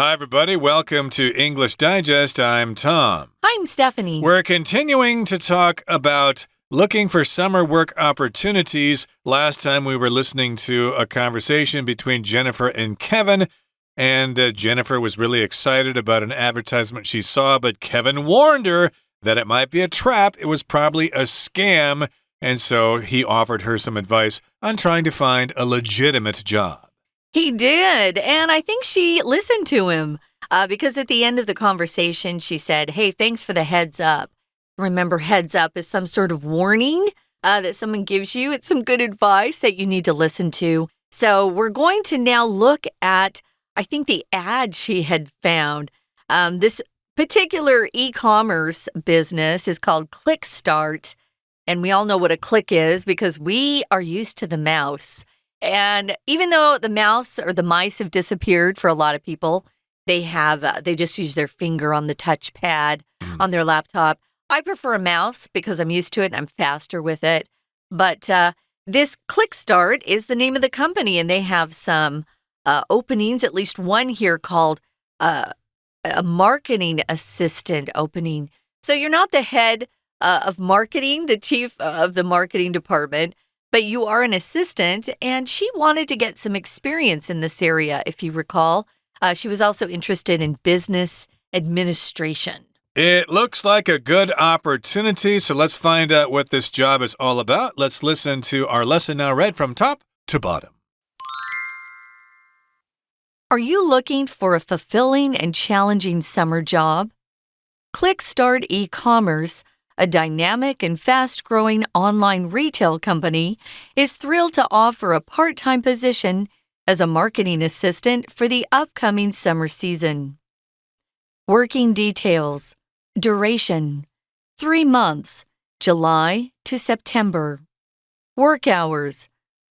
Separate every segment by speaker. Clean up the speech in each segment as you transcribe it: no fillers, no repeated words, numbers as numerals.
Speaker 1: Hi, everybody. Welcome to English Digest. I'm Tom.
Speaker 2: I'm Stephanie.
Speaker 1: We're continuing to talk about looking for summer work opportunities. Last time we were listening to a conversation between Jennifer and Kevin, and Jennifer was really excited about an advertisement she saw, but Kevin warned her that it might be a trap. It was probably a scam, and so he offered her some advice on trying to find a legitimate job.
Speaker 2: He did, and I think she listened to him because at the end of the conversation, she said, hey, thanks for the heads up. Remember, heads up is some sort of warning that someone gives you. It's some good advice that you need to listen to. So we're going to now look at, I think, the ad she had found. This particular e-commerce business is called ClickStart, and we all know what a click is because we are used to the mouse. And even though the mouse or the mice have disappeared for a lot of people, they just use their finger on the touchpad on their laptop. I prefer a mouse because I'm used to it and I'm faster with it. But this ClickStart is the name of the company, and they have some openings, at least one here called a marketing assistant opening. So you're not the head of marketing, the chief of the marketing department, but you are an assistant, and she wanted to get some experience in this area, if you recall. She was also interested in business administration.
Speaker 1: It looks like a good opportunity, so let's find out what this job is all about. Let's listen to our lesson now read from top to bottom.
Speaker 2: Are you looking for a fulfilling and challenging summer job? ClickStart e-commerce, a dynamic and fast-growing online retail company, is thrilled to offer a part-time position as a marketing assistant for the upcoming summer season. Working details. Duration: 3 months, July to September. Work hours: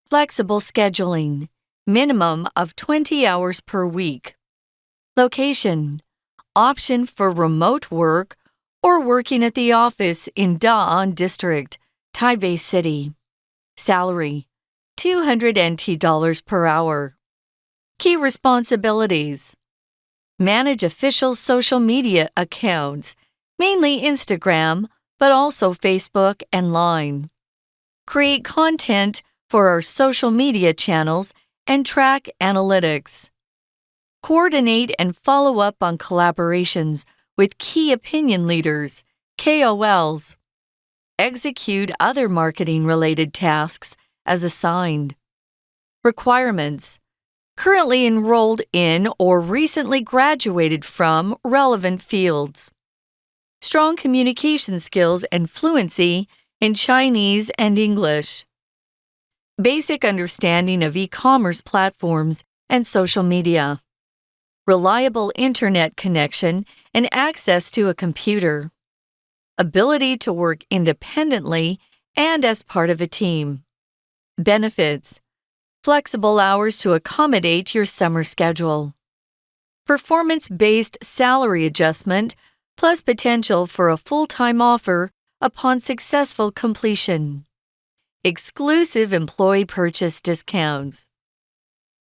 Speaker 2: flexible scheduling, minimum of 20 hours per week. Location: option for remote work or working at the office in Da'an District, Taipei City. Salary: $200 per hour. Key responsibilities: manage official social media accounts, mainly Instagram, but also Facebook and Line. Create content for our social media channels and track analytics. Coordinate and follow up on collaborations with key opinion leaders, KOLs. Execute other marketing-related tasks as assigned. Requirements: currently enrolled in or recently graduated from relevant fields. Strong communication skills and fluency in Chinese and English. Basic understanding of e-commerce platforms and social media. Reliable internet connection and access to a computer. Ability to work independently and as part of a team. Benefits: flexible hours to accommodate your summer schedule. Performance-based salary adjustment plus potential for a full-time offer upon successful completion. Exclusive employee purchase discounts.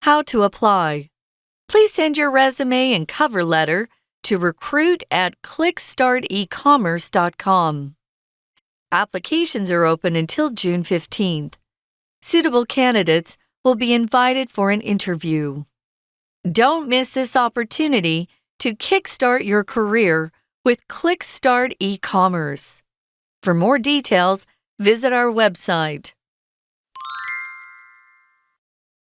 Speaker 2: How to apply: please send your resume and cover letter to recruit@clickstartecommerce.com. Applications are open until June 15th. Suitable candidates will be invited for an interview. Don't miss this opportunity to kickstart your career with ClickStart e-commerce. For more details, visit our website.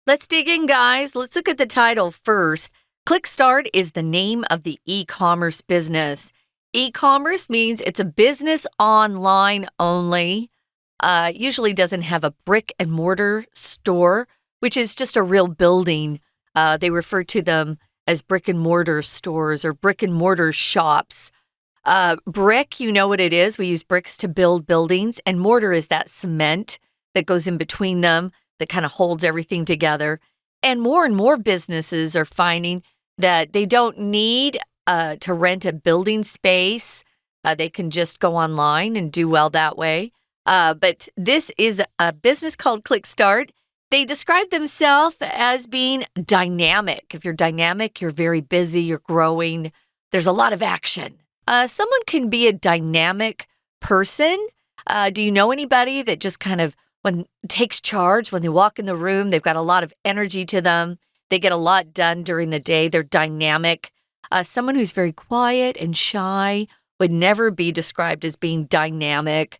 Speaker 2: Let's dig in, guys. Let's look at the title first. ClickStart is the name of the e-commerce business. E-commerce means it's a business online only. Usually doesn't have a brick and mortar store, which is just a real building. They refer to them as brick and mortar stores or brick and mortar shops. Brick, you know what it is. We use bricks to build buildings, and mortar is that cement that goes in between them that kind of holds everything together. And more businesses are finding that they don't need to rent a building space. They can just go online and do well that way. But this is a business called ClickStart. They describe themselves as being dynamic. If you're dynamic, you're very busy, you're growing. There's a lot of action. Someone can be a dynamic person. Do you know anybody that just kind of takes charge when they walk in the room? They've got a lot of energy to them. They get a lot done during the day. They're dynamic. Someone who's very quiet and shy would never be described as being dynamic.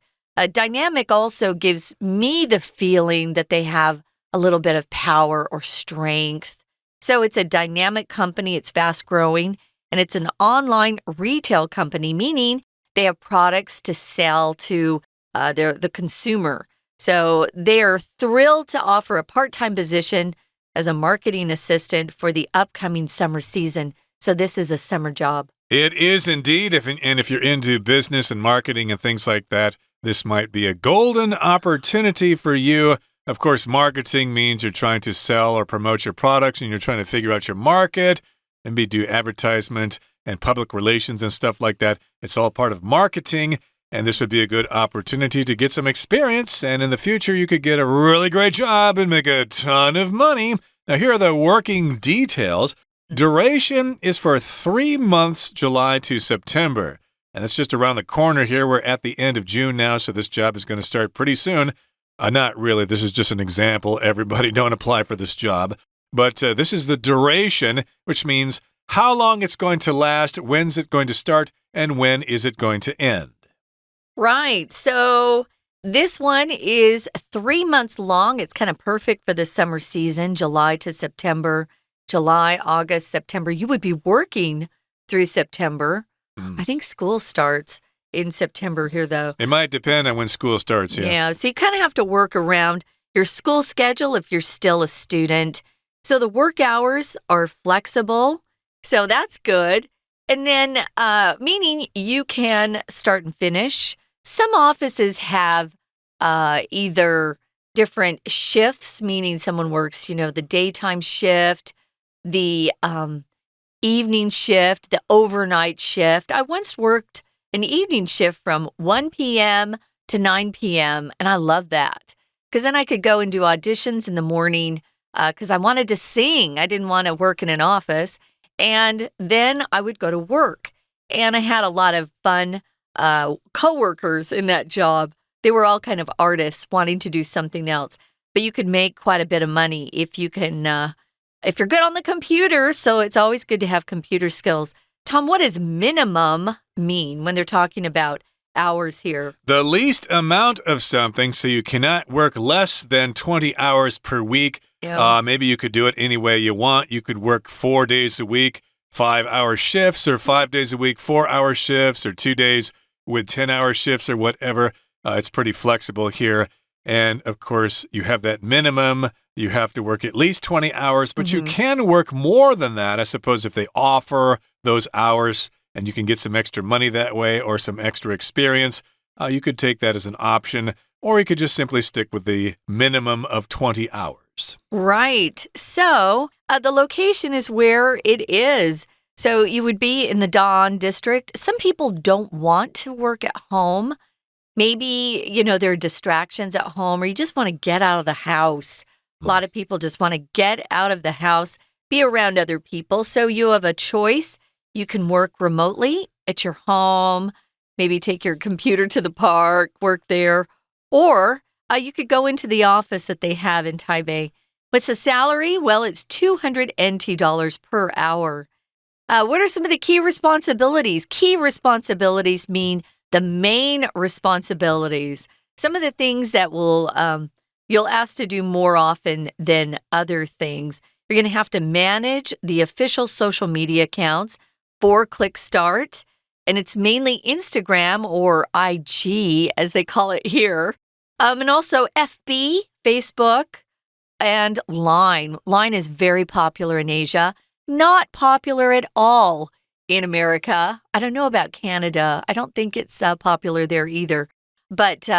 Speaker 2: Dynamic also gives me the feeling that they have a little bit of power or strength. So it's a dynamic company. It's fast growing, and it's an online retail company, meaning they have products to sell to the consumer. So they are thrilled to offer a part-time position as a marketing assistant for the upcoming summer season. So this is a summer job.
Speaker 1: It is indeed. If you're into business and marketing and things like that, this might be a golden opportunity for you. Of course, marketing means you're trying to sell or promote your products, and you're trying to figure out your market and do advertisement and public relations and stuff like that. It's all part of marketing, and this would be a good opportunity to get some experience, and in the future, you could get a really great job and make a ton of money. Now, here are the working details. Duration is for 3 months, July to September. And that's just around the corner here. We're at the end of June now, so this job is going to start pretty soon. Not really. This is just an example. Everybody don't apply for this job. But this is the duration, which means how long it's going to last, when's it going to start, and when is it going to end.
Speaker 2: Right. So this one is 3 months long. It's kind of perfect for the summer season, July to September. July, August, September. You would be working through September. I think school starts in September here, though.
Speaker 1: It might depend on when school starts, yeah.
Speaker 2: Yeah, so you kind of have to work around your school schedule if you're still a student. So the work hours are flexible, so that's good. And then, meaning you can start and finish. Some offices have either different shifts, meaning someone works, the daytime shift, the evening shift, the overnight shift. I once worked an evening shift from 1 p.m. to 9 p.m., and I love that because then I could go and do auditions in the morning because I wanted to sing. I didn't want to work in an office, and then I would go to work, and I had a lot of fun coworkers in that job. They were all kind of artists wanting to do something else, but you could make quite a bit of money if you can if you're good on the computer, so it's always good to have computer skills. Tom, what does minimum mean when they're talking about hours here?
Speaker 1: The least amount of something, so you cannot work less than 20 hours per week.
Speaker 2: Yeah.
Speaker 1: Maybe you could do it any way you want. You could work 4 days a week, 5-hour shifts, or 5 days a week, 4-hour shifts, or 2 days with 10-hour shifts, or whatever. It's pretty flexible here. And, of course, you have that minimum. You have to work at least 20 hours, but you can work more than that, I suppose, if they offer those hours and you can get some extra money that way or some extra experience. You could take that as an option, or you could just simply stick with the minimum of 20 hours.
Speaker 2: Right. So the location is where it is. So you would be in the Dawn district. Some people don't want to work at home. Maybe, there are distractions at home, or you just want to get out of the house. A lot of people just want to get out of the house, be around other people. So you have a choice. You can work remotely at your home, maybe take your computer to the park, work there, or you could go into the office that they have in Taipei. What's the salary? Well, it's 200 NT dollars per hour. What are some of the key responsibilities? Key responsibilities mean the main responsibilities. Some of the things that you'll ask to do more often than other things. You're going to have to manage the official social media accounts for ClickStart, and it's mainly Instagram or IG, as they call it here, and also FB, Facebook, and Line. Line is very popular in Asia, not popular at all in America. I don't know about Canada. I don't think it's popular there either, but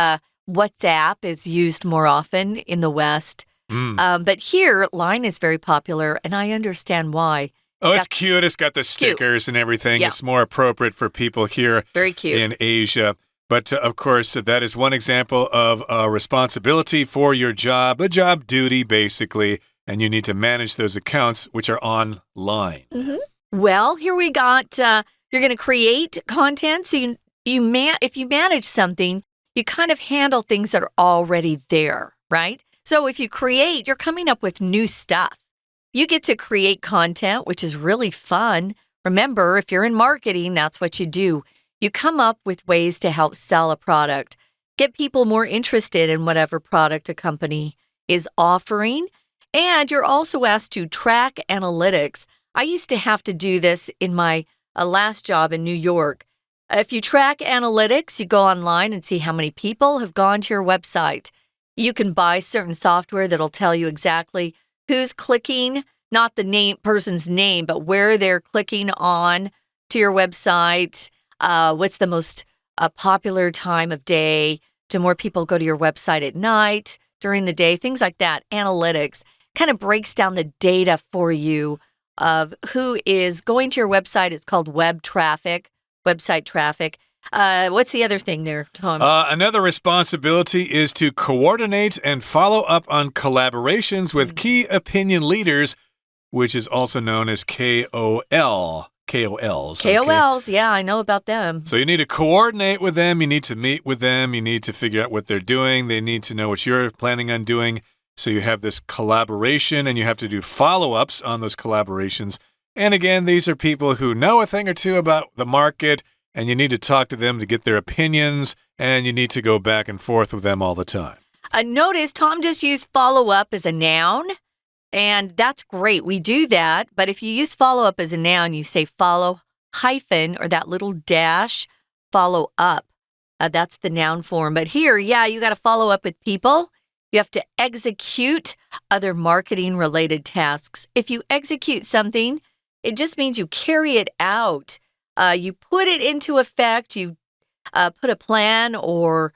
Speaker 2: WhatsApp is used more often in the West. But here, Line is very popular, and I understand why.
Speaker 1: It's cute. It's got the stickers and everything.
Speaker 2: Yeah.
Speaker 1: It's more appropriate for people here
Speaker 2: Very cute.
Speaker 1: in Asia. But of course, that is one example of a responsibility for your job, a job duty, basically, and you need to manage those accounts which are online.
Speaker 2: Well, here we got, you're going to create content. So if you manage something, you kind of handle things that are already there, right? So if you create, you're coming up with new stuff. You get to create content, which is really fun. Remember, if you're in marketing, that's what you do. You come up with ways to help sell a product, get people more interested in whatever product a company is offering. And you're also asked to track analytics. I used to have to do this in my last job in New York. If you track analytics, you go online and see how many people have gone to your website. You can buy certain software that'll tell you exactly who's clicking, not the person's name, but where they're clicking on to your website. What's the most popular time of day? Do more people go to your website at night, during the day? Things like that. Analytics kind of breaks down the data for you of who is going to your website. It's called web traffic, website traffic. What's the other thing there, Tom?
Speaker 1: Another responsibility is to coordinate and follow up on collaborations with key opinion leaders, which is also known as KOL. KOLs.
Speaker 2: KOLs, yeah, I know about them.
Speaker 1: So you need to coordinate with them. You need to meet with them. You need to figure out what they're doing. They need to know what you're planning on doing. So you have this collaboration, and you have to do follow-ups on those collaborations. And again, these are people who know a thing or two about the market, and you need to talk to them to get their opinions, and you need to go back and forth with them all the time.
Speaker 2: Notice Tom just used follow-up as a noun. And that's great. We do that. But if you use follow-up as a noun, you say follow hyphen or that little dash, follow up. That's the noun form. But here, yeah, you got to follow up with people. You have to execute other marketing-related tasks. If you execute something, it just means you carry it out. You put it into effect. You put a plan or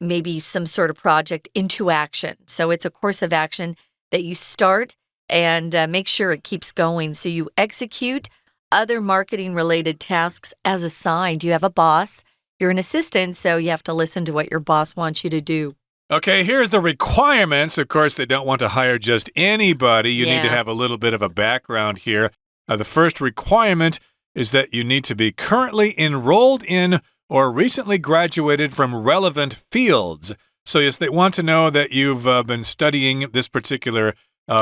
Speaker 2: maybe some sort of project into action. So it's a course of action that you start and make sure it keeps going. So you execute other marketing-related tasks as assigned. You have a boss. You're an assistant, so you have to listen to what your boss wants you to do.
Speaker 1: Okay, here's the requirements. Of course, they don't want to hire just anybody. You need to have a little bit of a background here. The first requirement is that you need to be currently enrolled in or recently graduated from relevant fields. So yes, they want to know that you've been studying this particular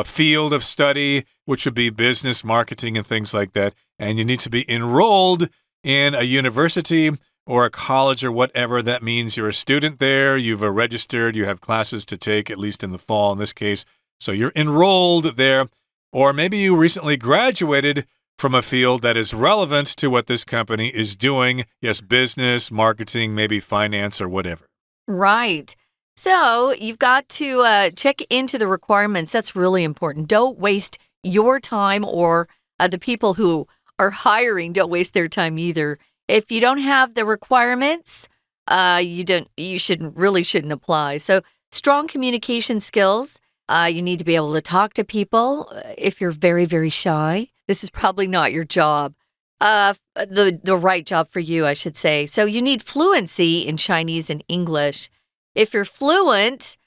Speaker 1: field of study, which would be business, marketing, and things like that. And you need to be enrolled in a university or a college or whatever. That means you're a student there, you've registered, you have classes to take, at least in the fall in this case. So you're enrolled there. Or maybe you recently graduated from a field that is relevant to what this company is doing. Yes, business, marketing, maybe finance or whatever.
Speaker 2: Right. So you've got to check into the requirements. That's really important. Don't waste your time or the people who are hiring, don't waste their time either. If you don't have the requirements, you shouldn't apply. So strong communication skills. You need to be able to talk to people. If you're very, very shy, this is probably not your job. The right job for you, I should say. So you need fluency in Chinese and English. If you're fluent,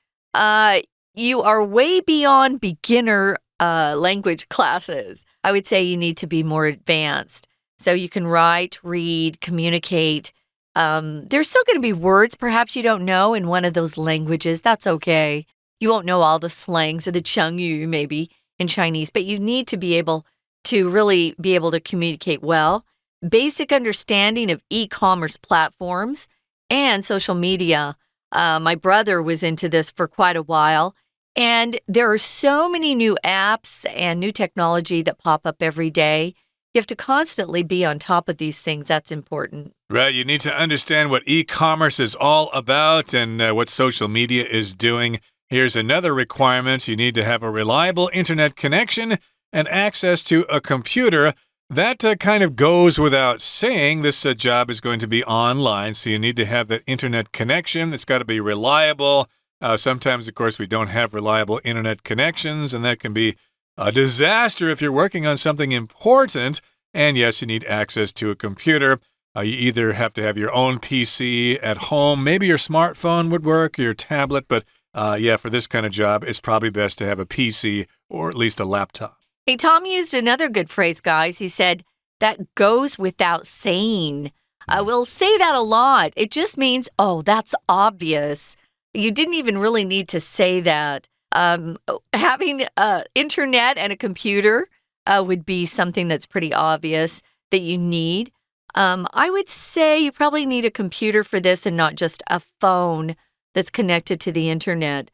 Speaker 2: you are way beyond beginner language classes. I would say you need to be more advanced. So you can write, read, communicate. There's still going to be words perhaps you don't know in one of those languages. That's okay. You won't know all the slangs or the chengyu maybe in Chinese, but you need to be able to really be able to communicate well. Basic understanding of e-commerce platforms and social media. My brother was into this for quite a while, and there are so many new apps and new technology that pop up every day. You have to constantly be on top of these things. That's important.
Speaker 1: Right. You need to understand what e-commerce is all about and what social media is doing. Here's another requirement. You need to have a reliable internet connection and access to a computer. That kind of goes without saying. This job is going to be online, so you need to have that internet connection. It's got to be reliable. Sometimes, of course, we don't have reliable internet connections, and that can be a disaster if you're working on something important. And yes, you need access to a computer. You either have to have your own PC at home. Maybe your smartphone would work, or your tablet. But yeah, for this kind of job, it's probably best to have a PC or at least a laptop.
Speaker 2: Hey, Tom used another good phrase, guys. He said, that goes without saying. We'll say that a lot. It just means, oh, that's obvious. You didn't even really need to say that. Having internet and a computer would be something that's pretty obvious that you need. I would say you probably need a computer for this and not just a phone that's connected to the internet.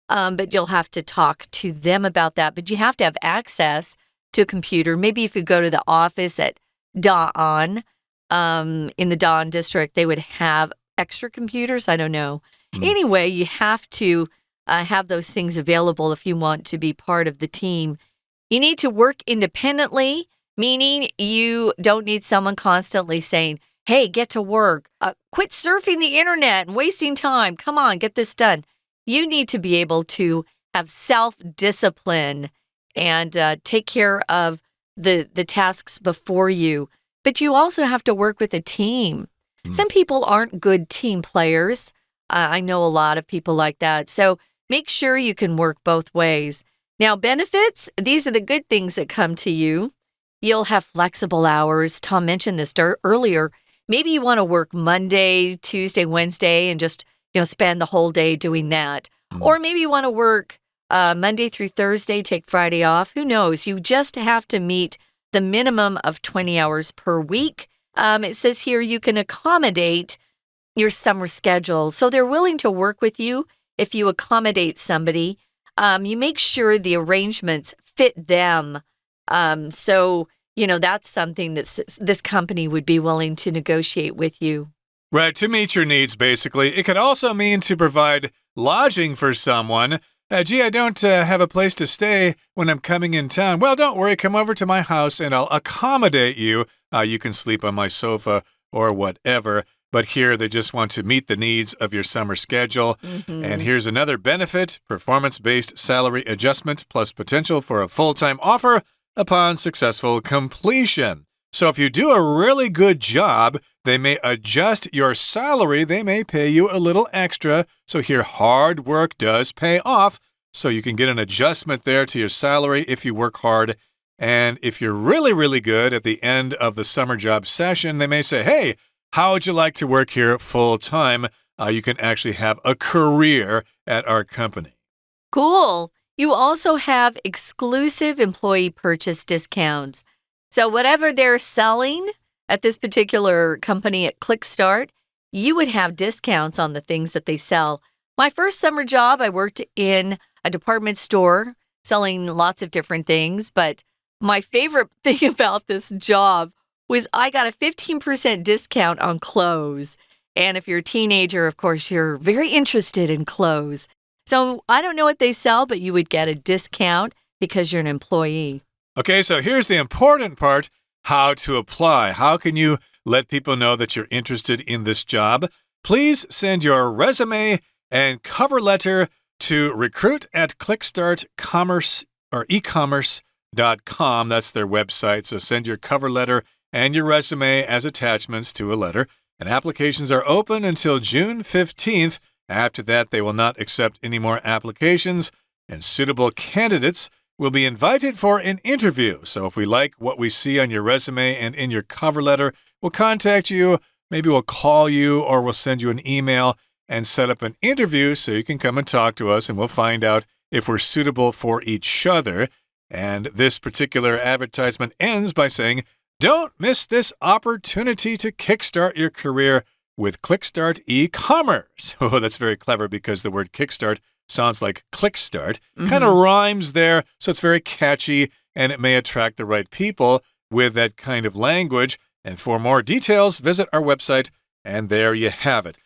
Speaker 2: But you'll have to talk to them about that. But you have to have access to a computer. Maybe if you go to the office at Dawn, in the Dawn district, they would have extra computers. I don't know. Anyway, you have to have those things available if you want to be part of the team. You need to work independently, meaning you don't need someone constantly saying, hey, get to work. Quit surfing the internet and wasting time. Come on, get this done. You need to be able to have self-discipline and take care of the tasks before you. But you also have to work with a team. Some people aren't good team players. I know a lot of people like that. So make sure you can work both ways. Now, benefits, these are the good things that come to you. You'll have flexible hours. Tom mentioned this earlier. Maybe you want to work Monday, Tuesday, Wednesday, and just spend the whole day doing that. Or maybe you want to work Monday through Thursday, take Friday off. Who knows? You just have to meet the minimum of 20 hours per week. It says here you can accommodate your summer schedule. So they're willing to work with you if you accommodate somebody. You make sure the arrangements fit them. So that's something that this company would be willing to negotiate with you.
Speaker 1: Right, to meet your needs, basically. It could also mean to provide lodging for someone. Gee, I don't have a place to stay when I'm coming in town. Well, don't worry. Come over to my house and I'll accommodate you. You can sleep on my sofa or whatever. But here they just want to meet the needs of your summer schedule. And here's another benefit, performance-based salary adjustment plus potential for a full-time offer upon successful completion. So if you do a really good job, they may adjust your salary. They may pay you a little extra. So here, hard work does pay off. So you can get an adjustment there to your salary if you work hard. And if you're really, really good at the end of the summer job session, they may say, hey, how would you like to work here full time? You can actually have a career at our company.
Speaker 2: Cool. You also have exclusive employee purchase discounts. So whatever they're selling at this particular company at ClickStart, you would have discounts on the things that they sell. My first summer job, I worked in a department store selling lots of different things. But my favorite thing about this job was I got a 15% discount on clothes. And if you're a teenager, of course, you're very interested in clothes. So I don't know what they sell, but you would get a discount because you're an employee.
Speaker 1: Okay, so here's the important part, how to apply. How can you let people know that you're interested in this job? Please send your resume and cover letter to recruit@clickstartcommerce or ecommerce.com. That's their website. So send your cover letter and your resume as attachments to a letter. And applications are open until June 15th. After that, they will not accept any more applications, and suitable candidates will be invited for an interview. So if we like what we see on your resume and in your cover letter, we'll contact you. Maybe we'll call you or we'll send you an email and set up an interview so you can come and talk to us, and we'll find out if we're suitable for each other. And this particular advertisement ends by saying, don't miss this opportunity to kickstart your career with ClickStart e-commerce. Oh, that's very clever because the word kickstart sounds like clickstart. Kind of rhymes there, so it's very catchy, and it may attract the right people with that kind of language. And for more details, visit our website, and there you have it.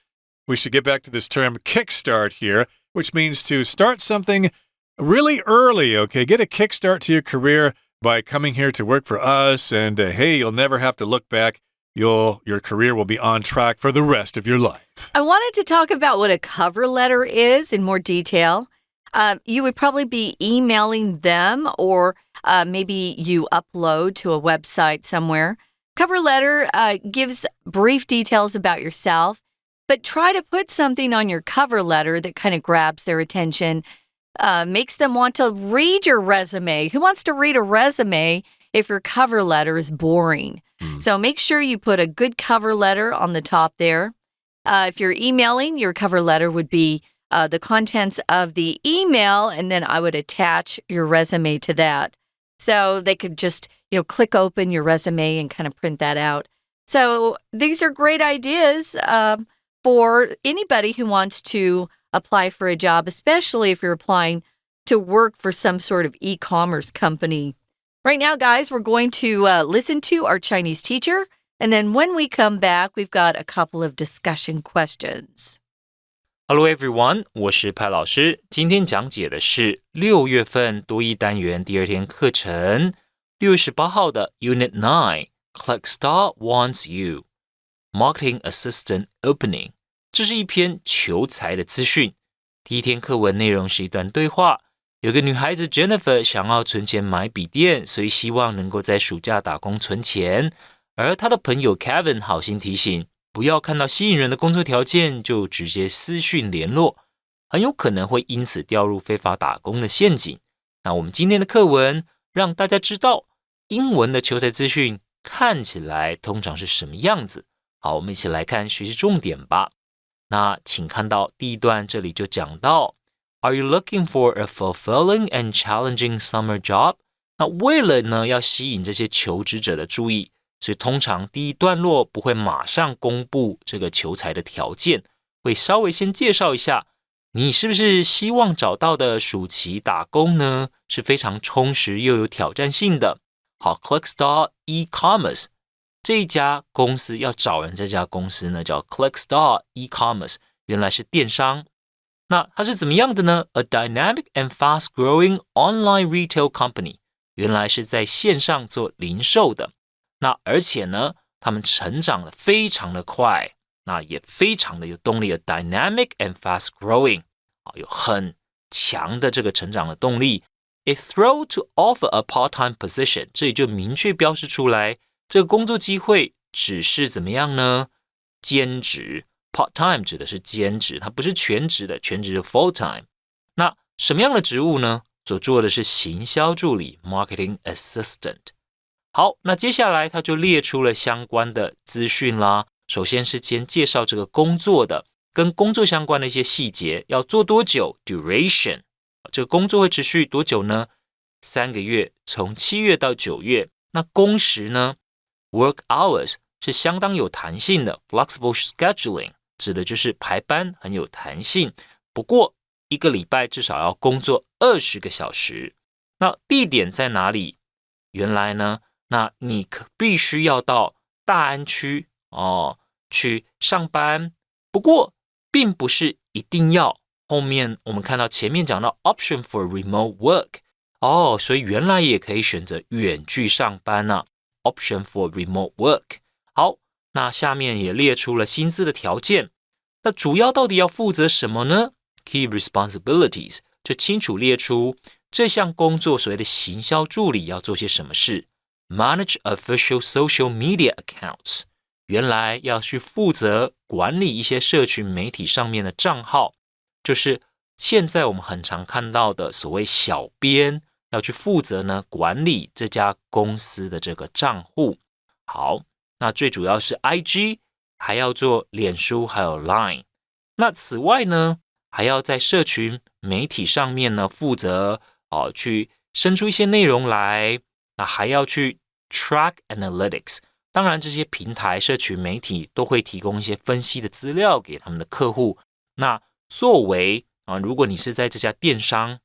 Speaker 1: We should get back to this term kickstart here, which means to start something really early, okay? Get a kickstart to your career by coming here to work for us, and hey, you'll never have to look back. Your career will be on track for the rest of your life.
Speaker 2: I wanted to talk about what a cover letter is in more detail. You would probably be emailing them, or maybe you upload to a website somewhere. Cover letter gives brief details about yourself, but try to put something on your cover letter that kind of grabs their attention, makes them want to read your resume. Who wants to read a resume if your cover letter is boring? So make sure you put a good cover letter on the top there. If you're emailing, your cover letter would be the contents of the email, and then I would attach your resume to that. So they could just, click open your resume and kind of print that out. So these are great ideas for anybody who wants to apply for a job, especially if you're applying to work for some sort of e-commerce company. Right now, guys, we're going to listen to our Chinese teacher, and then when we come back, we've got a couple of discussion questions.
Speaker 3: Hello everyone， 我是派老师。今天讲解的是6月份多益单元第2天课程，6月18号的 Unit9 ClickStart Wants You Marketing Assistant Opening。这是一篇求财的资讯。第1天课文内容是一段对话，有个女孩子 Jennifer 想要存钱买笔电，所以希望能够在暑假打工存钱。而她的朋友 Kevin 好心提醒，不要看到吸引人的工作条件就直接私讯联络，很有可能会因此掉入非法打工的陷阱。那我们今天的课文让大家知道英文的求财资讯看起来通常是什么样子。好，我们一起来看学习重点吧。那请看到第一段，这里就讲到 Are you looking for a fulfilling and challenging summer job？ 那为了呢要吸引这些求职者的注意，所以通常第一段落不会马上公布这个求财的条件，会稍微先介绍一下你是不是希望找到的暑期打工呢是非常充实又有挑战性的。好， ClickStart e-commerce 这一家公司要找人，这家公司呢叫 ClickStart e-commerce， 原来是电商。那它是怎么样的呢？ A dynamic and fast-growing online retail company， 原来是在线上做零售的。那而且呢，他们成长的非常的快，那也非常的有动力， A dynamic and fast-growing， 有很强的这个成长的动力。It thrilled to offer a part-time position， 这里就明确标示出来，这个工作机会只是怎么样呢？兼职 ，part-time 指的是兼职，它不是全职的，全职是 full-time。那什么样的职务呢？所做的是行销助理 （marketing assistant）。好，那接下来他就列出了相关的资讯啦。首先是先介绍这个工作的，跟工作相关的一些细节，要做多久 （duration）。这个工作会持续多久呢？3个月，从7月到9月。那工时呢 ？Work hours 是相当有弹性的 ，flexible scheduling 指的就是排班很有弹性。不过1个礼拜至少要工作20个小时。那地点在哪里？原来呢，那你必须要到大安区去上班。不过并不是一定要。后面我们看到前面讲到 option for remote work， 所以原来也可以选择远距上班啊 option for remote work。 好，那下面也列出了薪资的条件。那主要到底要负责什么呢？ Key responsibilities 就清楚列出这项工作所谓的行销助理要做些什么事。 Manage official social media accounts， 原来要去负责管理一些社群媒体上面的账号，就是现在我们很常看到的所谓小编要去负责呢管理这家公司的这个账户。好，那最主要是 IG， 还要做脸书还有 Line。 那此外呢，还要在社群媒体上面呢负责去生出一些内容来，那还要去 track analytics。 当然这些平台社群媒体都会提供一些分析的资料给他们的客户。那作为如果你是在这家电商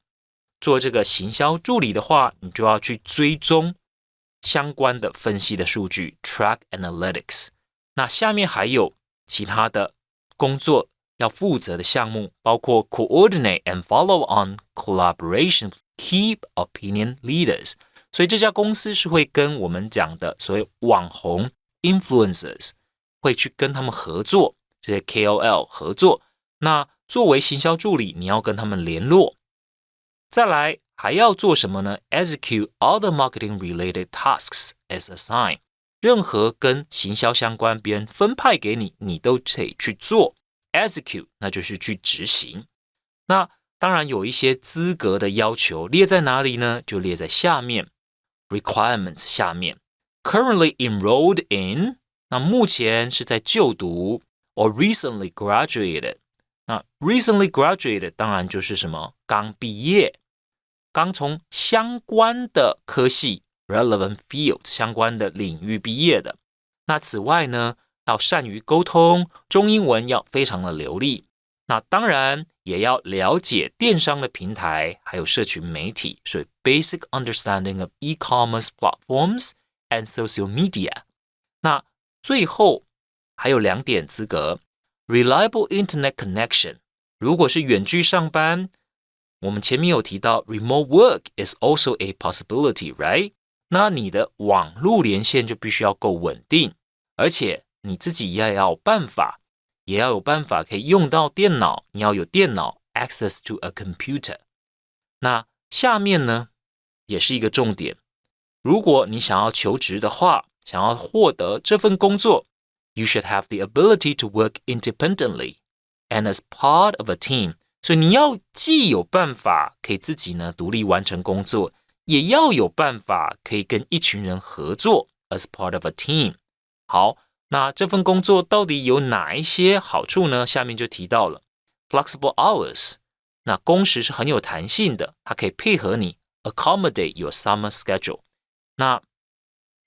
Speaker 3: 做这个行销助理的话，你就要去追踪相关的分析的数据 track analytics。 那下面还有其他的工作要负责的项目，包括 coordinate and follow on collaboration with key opinion leaders。 所以这家公司是会跟我们讲的所谓网红 influencers 会去跟他们合作，这些 KOL 合作。那作为行销助理，你要跟他们联络。再来还要做什么呢？ Execute all the marketing related tasks as assigned。任何跟行销相关，别人分派给你，你都得去做。Execute 那就是去执行。那当然有一些资格的要求，列在哪里呢？就列在下面 Requirements 下面 Currently enrolled in 那目前是在就读 or recently graduated 那 recently graduated 当然就是什么？刚毕业，刚从相关的科系 relevant field 相关的领域毕业的。那此外呢，要善于沟通，中英文要非常的流利。那当然也要了解电商的平台，还有社群媒体，所以 basic understanding of e-commerce platforms and social media。那最后还有2点资格 ，reliable internet connection。如果是远距上班，我们前面有提到 remote work is also a possibility, right？ 那你的网路连线就必须要够稳定，而且你自己也要有办法可以用到电脑，你要有电脑 access to a computer。 那下面呢也是一个重点，如果你想要求职的话，想要获得这份工作 you should have the ability to work independently and as part of a team。 所以你要既有办法可以自己呢独立完成工作，也要有办法可以跟一群人合作 as part of a team。 好，那这份工作到底有哪一些好处呢？下面就提到了 flexible hours， 那工时是很有弹性的，它可以配合你 accommodate your summer schedule。 那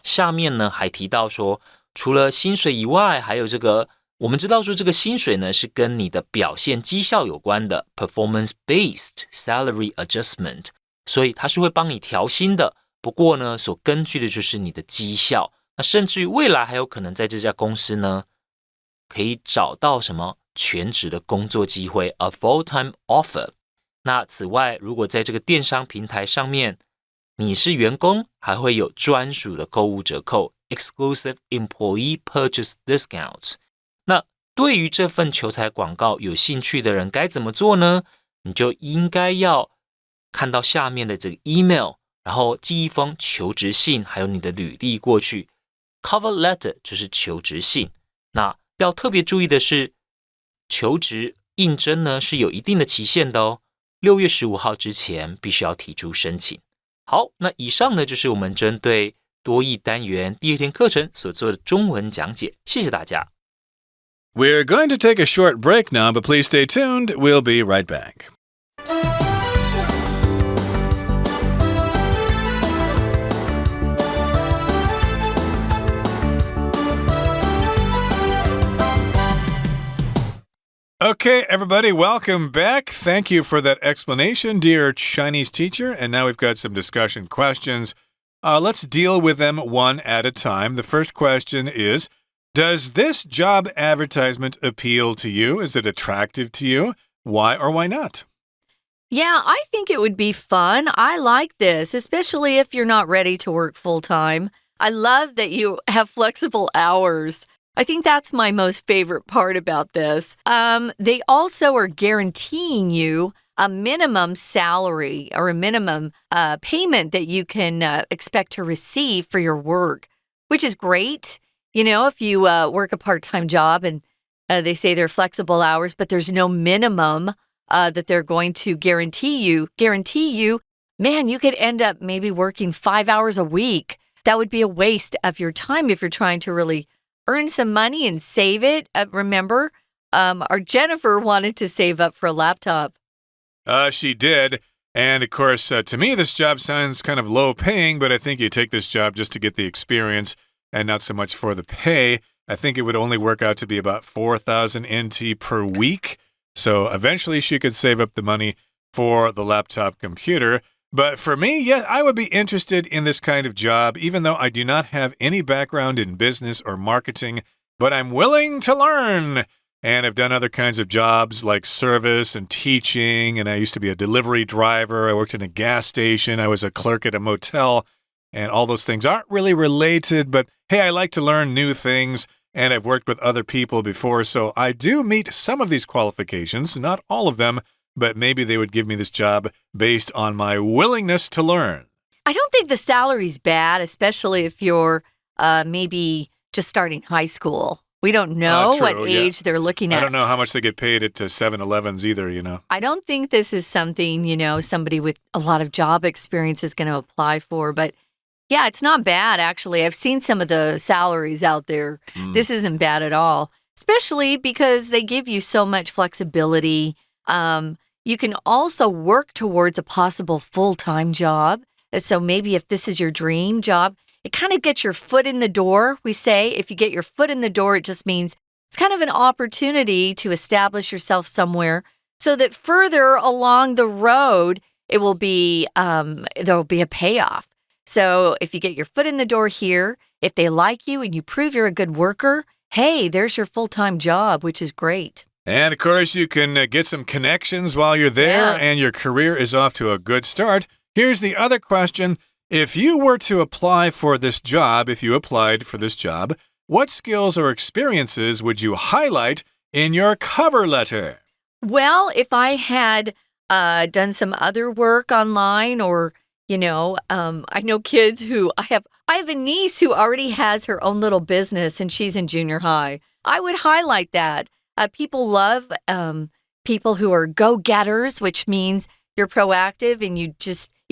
Speaker 3: 下面呢还提到说，除了薪水以外，还有这个我们知道说这个薪水呢是跟你的表现绩效有关的 performance-based salary adjustment， 所以它是会帮你调薪的，不过呢所根据的就是你的绩效。那甚至于未来还有可能在这家公司呢可以找到什么全职的工作机会 a full-time offer。 那此外，如果在这个电商平台上面你是员工，还会有专属的购物折扣 exclusive employee purchase discounts。 那对于这份求财广告有兴趣的人该怎么做呢？你就应该要看到下面的这个 email， 然后寄一封求职信，还有你的履历过去。Cover letter 就是求职信。那要特别注意的是，求职应征呢是有一定的期限的哦，6月15号之前必须要提出申请。好，那以上呢就是我们针对多益单元第2天课程所做的中文讲解，谢谢大家。
Speaker 1: We're going to take a short break now, but please stay tuned. We'll be right back. Okay, everybody, welcome back. Thank you for that explanation, dear Chinese teacher. And now we've got some discussion questions. Let's deal with them one at a time. The first question is, does this job advertisement appeal to you? Is it attractive to you? Why or why not?
Speaker 2: Yeah, I think it would be fun. I like this, especially if you're not ready to work full-time. I love that you have flexible hours. I think that's my most favorite part about this. They also are guaranteeing you a minimum salary or a minimum payment that you can expect to receive for your work, which is great. You know, if you work a part-time job and they say they're flexible hours, but there's no minimum that they're going to guarantee you, man, you could end up maybe working 5 hours a week. That would be a waste of your time if you're trying to really earn some money and save it. Remember, our Jennifer wanted to save up for a laptop.
Speaker 1: She did. And of course, to me, this job sounds kind of low paying, but I think you take this job just to get the experience and not so much for the pay. I think it would only work out to be about 4,000 NT per week. So eventually she could save up the money for the laptop computer. But for me, yeah, I would be interested in this kind of job, even though I do not have any background in business or marketing, but I'm willing to learn. And I've done other kinds of jobs like service and teaching, and I used to be a delivery driver. I worked in a gas station. I was a clerk at a motel, and all those things aren't really related, but hey, I like to learn new things, and I've worked with other people before, so I do meet some of these qualifications, not all of them, but maybe they would give me this job based on my willingness to learn.
Speaker 2: I don't think the salary's bad, especially if you're maybe just starting high school. We don't know what age they're looking at.
Speaker 1: I don't know how much they get paid at 7-Elevens either,
Speaker 2: I don't think this is something, somebody with a lot of job experience is going to apply for. But yeah, it's not bad, actually. I've seen some of the salaries out there. This isn't bad at all, especially because they give you so much flexibility. You can also work towards a possible full-time job. So maybe if this is your dream job, it kind of gets your foot in the door. We say if you get your foot in the door, it just means it's kind of an opportunity to establish yourself somewhere so that further along the road, it will be there will be a payoff. So if you get your foot in the door here, if they like you and you prove you're a good worker, hey, there's your full-time job, which is great.
Speaker 1: And of course, you can get some connections while you're there, and your career is off to a good start. Here's the other question. If you were to apply for this job, if you applied for this job, what skills or experiences would you highlight in your cover letter?
Speaker 2: Well, if I had done some other work online or, I know kids who I have a niece who already has her own little business and she's in junior high. I would highlight that. People love people who are go-getters, which means you're proactive and you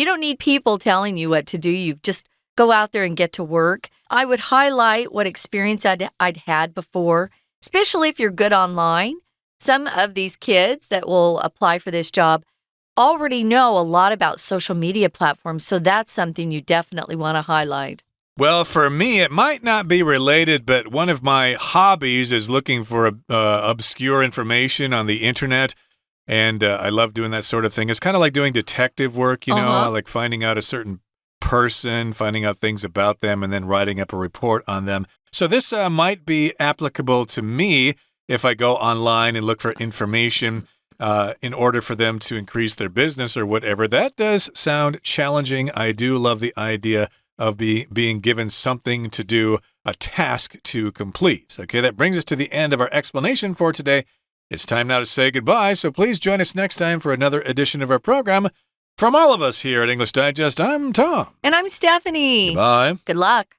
Speaker 2: don't need people telling you what to do. You just go out there and get to work. I would highlight what experience I'd had before, especially if you're good online. Some of these kids that will apply for this job already know a lot about social media platforms, so that's something you definitely want to highlight.
Speaker 1: Well, for me, it might not be related, but one of my hobbies is looking for obscure information on the internet. And I love doing that sort of thing. It's kind of like doing detective work, like finding out a certain person, finding out things about them, and then writing up a report on them. So this might be applicable to me if I go online and look for information in order for them to increase their business or whatever. That does sound challenging. I do love the idea of being given something to do, a task to complete. Okay, that brings us to the end of our explanation for today. It's time now to say goodbye, so please join us next time for another edition of our program. From all of us here at English Digest, I'm Tom.
Speaker 2: And I'm Stephanie.
Speaker 1: Goodbye.
Speaker 2: Good luck.